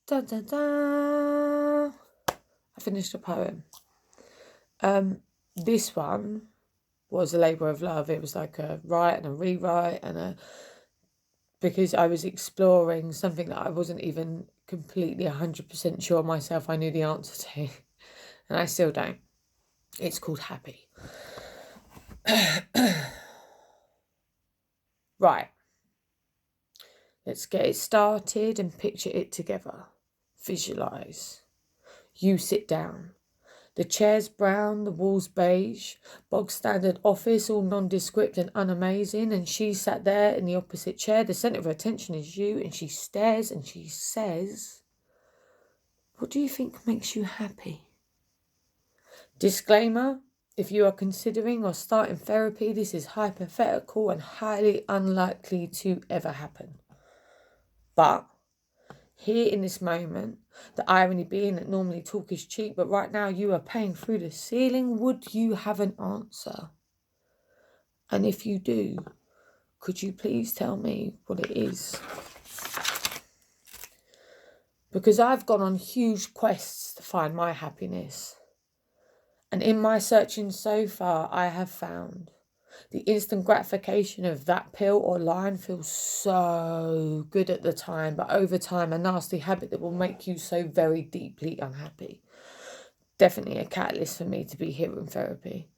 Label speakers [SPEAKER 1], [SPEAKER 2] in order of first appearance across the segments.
[SPEAKER 1] Da, da, da. I finished a poem. This one was a labour of love. It was like a write and a rewrite because I was exploring something that I wasn't even completely 100% sure myself I knew the answer to. And I still don't. It's called Happy. Right. Let's get it started and picture it together. Visualise. You sit down. The chair's brown, the walls beige, bog standard office, all nondescript and unamazing, and she sat there in the opposite chair. The centre of her attention is you, and she stares and she says, "What do you think makes you happy?" Disclaimer, if you are considering or starting therapy, this is hypothetical and highly unlikely to ever happen. But here in this moment, the irony being that normally talk is cheap, but right now you are paying through the ceiling. Would you have an answer? And if you do, could you please tell me what it is? Because I've gone on huge quests to find my happiness. And in my searching so far, I have found the instant gratification of that pill or line feels so good at the time, but over time, a nasty habit that will make you so very deeply unhappy. Definitely a catalyst for me to be here in therapy.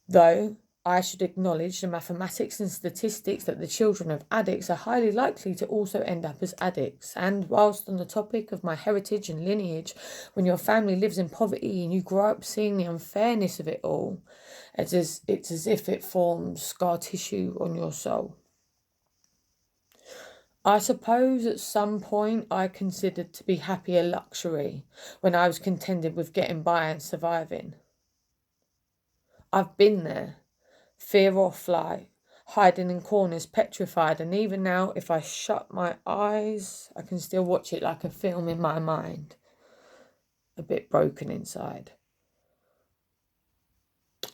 [SPEAKER 1] Though I should acknowledge the mathematics and statistics that the children of addicts are highly likely to also end up as addicts. And whilst on the topic of my heritage and lineage, when your family lives in poverty and you grow up seeing the unfairness of it all, it's as if it forms scar tissue on your soul. I suppose at some point I considered to be happy a luxury when I was contented with getting by and surviving. I've been there. Fear or flight, hiding in corners, petrified, and even now, if I shut my eyes, I can still watch it like a film in my mind, a bit broken inside.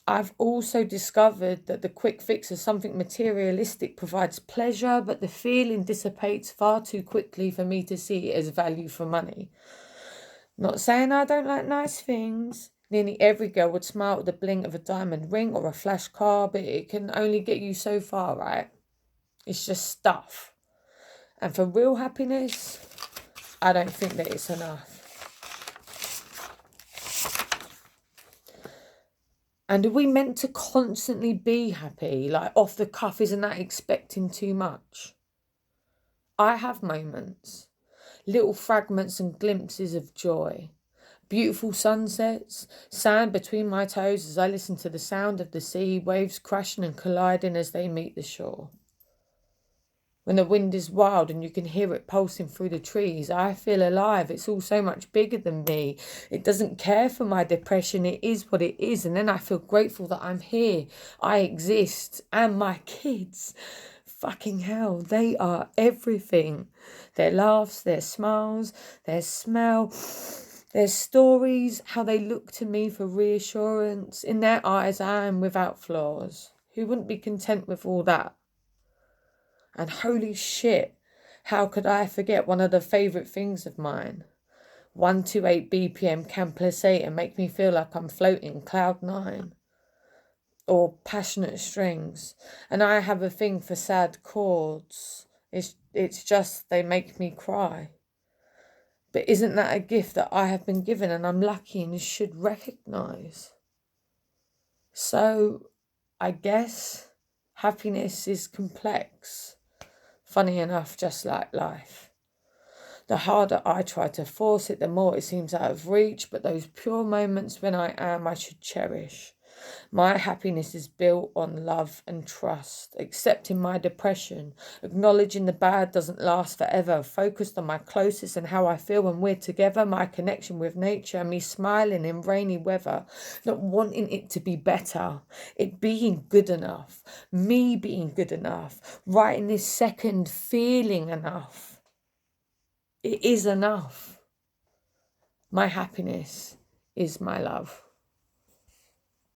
[SPEAKER 1] I've also discovered that the quick fix of something materialistic provides pleasure, but the feeling dissipates far too quickly for me to see it as value for money. Not saying I don't like nice things. Nearly every girl would smile at the bling of a diamond ring or a flash car, but it can only get you so far, right? It's just stuff. And for real happiness, I don't think that it's enough. And are we meant to constantly be happy? Like off the cuff, isn't that expecting too much? I have moments, little fragments and glimpses of joy. Beautiful sunsets, sand between my toes as I listen to the sound of the sea, waves crashing and colliding as they meet the shore. When the wind is wild and you can hear it pulsing through the trees, I feel alive. It's all so much bigger than me. It doesn't care for my depression. It is what it is. And then I feel grateful that I'm here. I exist. And my kids, fucking hell, they are everything. Their laughs, their smiles, their smell, their stories, how they look to me for reassurance. In their eyes, I am without flaws. Who wouldn't be content with all that? And holy shit, how could I forget one of the favourite things of mine? 128 BPM can pulsate and make me feel like I'm floating cloud nine. Or passionate strings. And I have a thing for sad chords. It's just they make me cry. But isn't that a gift that I have been given and I'm lucky and should recognise? So I guess happiness is complex. Funny enough, just like life. The harder I try to force it, the more it seems out of reach, but those pure moments when I should cherish. My happiness is built on love and trust, accepting my depression, acknowledging the bad doesn't last forever, focused on my closest and how I feel when we're together, my connection with nature, me smiling in rainy weather, not wanting it to be better, it being good enough, me being good enough, right in this second feeling enough. It is enough. My happiness is my love.